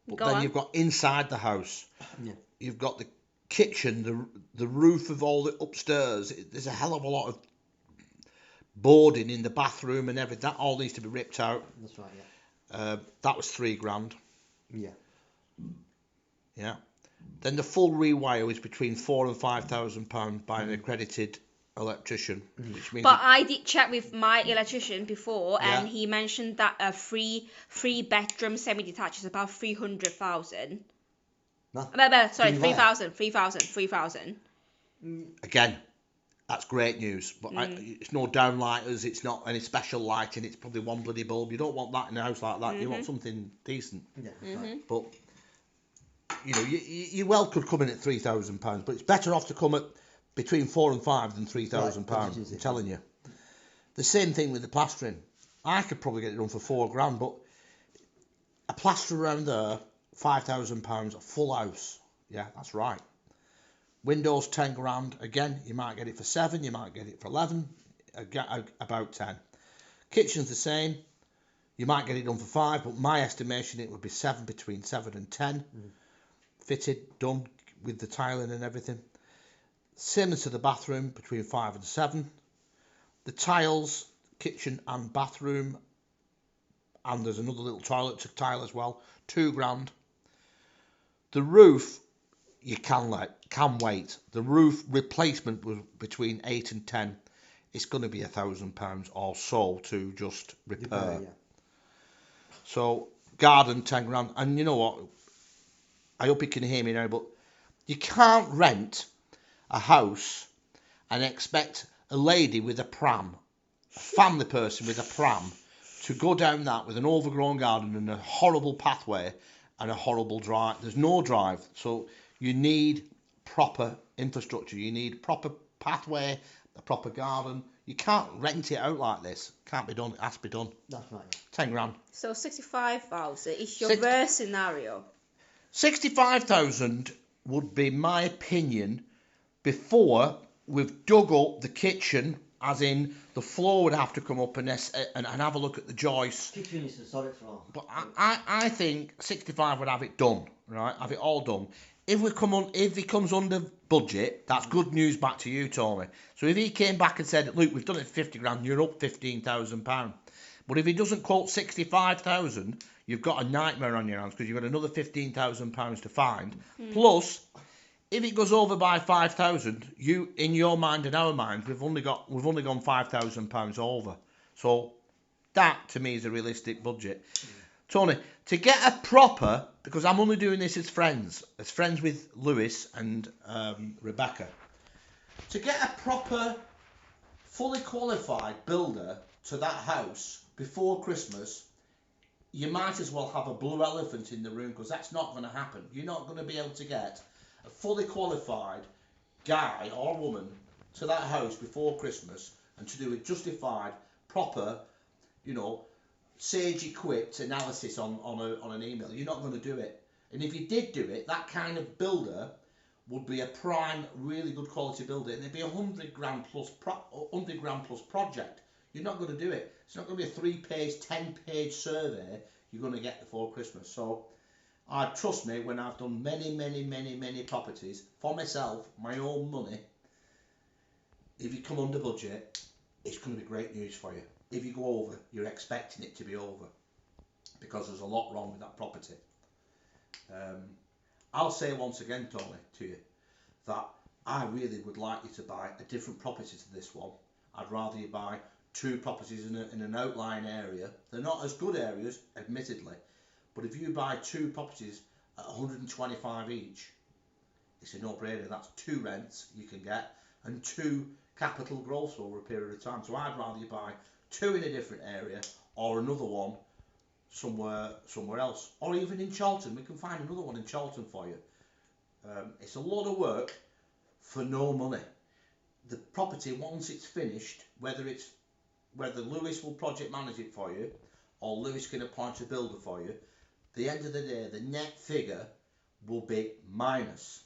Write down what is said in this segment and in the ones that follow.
But then you've got inside the house. Yeah. You've got the kitchen, the roof of all the upstairs. There's a hell of a lot of boarding in the bathroom and everything. That all needs to be ripped out. That's right, yeah. That was $3,000. Yeah. Yeah. Then the full rewire is between £4,000 and £5,000 by an accredited electrician. Which means but I did check with my electrician before, and he mentioned that a three bedroom semi-detached is about 300,000. No. Sorry, 3,000. Again, that's great news, but it's no downlighters, it's not any special lighting, it's probably one bloody bulb. You don't want that in a house like that. You want something decent. Yeah, right. But you know, you well could come in at £3,000, but it's better off to come at between £4,000 and £5,000 than £3,000. I'm telling you. The same thing with the plastering. I could probably get it done for £4,000, but a plaster around there, £5,000, a full house. Yeah, that's right. Windows, £10,000. Again, you might get it for 7, you might get it for 11, about 10. Kitchen's the same. You might get it done for 5, but my estimation it would be 7, between 7 and 10. Fitted, done with the tiling and everything. Similar to the bathroom, between 5 and 7. The tiles, kitchen and bathroom, and there's another little toilet to tile as well, £2,000. The roof, you can wait. The roof replacement was between 8 and 10. It's going to be £1,000 or so to just repair. Yeah. So garden, £10,000, and you know what? I hope you can hear me now, but you can't rent a house and expect a lady with a pram, a family person with a pram, to go down that with an overgrown garden and a horrible pathway and a horrible drive. There's no drive, so you need proper infrastructure. You need proper pathway, a proper garden. You can't rent it out like this. Can't be done. It has to be done. That's right. £10,000. So 65,000 is your worst scenario. 65,000 would be my opinion before we've dug up the kitchen, as in the floor would have to come up and have a look at the joists. Kitchen is a solid floor. But I think 65 would have it done, right? Have it all done. If he comes under budget, that's good news back to you, Tony. So if he came back and said, look, we've done it for £50,000, you're up £15,000. But if he doesn't quote 65,000, you've got a nightmare on your hands because you've got another £15,000 to find. Plus, if it goes over by 5,000, in your mind and our mind, we've only gone £5,000 over. So that to me is a realistic budget. Tony, to get a proper, because I'm only doing this as friends with Lewis and Rebecca, to get a proper, fully qualified builder to that house before Christmas, you might as well have a blue elephant in the room, because that's not going to happen. You're not going to be able to get a fully qualified guy or woman to that house before Christmas and to do a justified, proper, sage equipped analysis on an email. You're not going to do it. And if you did do it, that kind of builder would be a prime, really good quality builder, and it'd be £100,000 plus project. You're not going to do it. It's not going to be a 3-page, 10-page survey you're going to get before Christmas. So, trust me, when I've done many properties for myself, my own money, if you come under budget, it's going to be great news for you. If you go over, you're expecting it to be over, because there's a lot wrong with that property. I'll say once again, Tony, to you, that I really would like you to buy a different property to this one. I'd rather you buy 2 properties in an outlying area. They're not as good areas, admittedly, but if you buy 2 properties at 125 each, it's a no-brainer. That's 2 rents you can get and 2 capital growth over a period of time. So I'd rather you buy 2 in a different area or another one somewhere else, or even in Charlton. We can find another one in Charlton for you. It's a lot of work for no money. The property, once it's finished, whether Lewis will project manage it for you or Lewis can appoint a builder for you, at the end of the day, the net figure will be minus.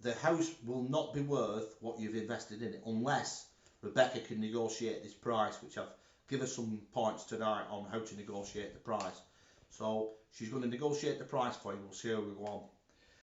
The house will not be worth what you've invested in it, unless Rebecca can negotiate this price, which I've given some points tonight on how to negotiate the price. So she's going to negotiate the price for you. We'll see how we go on.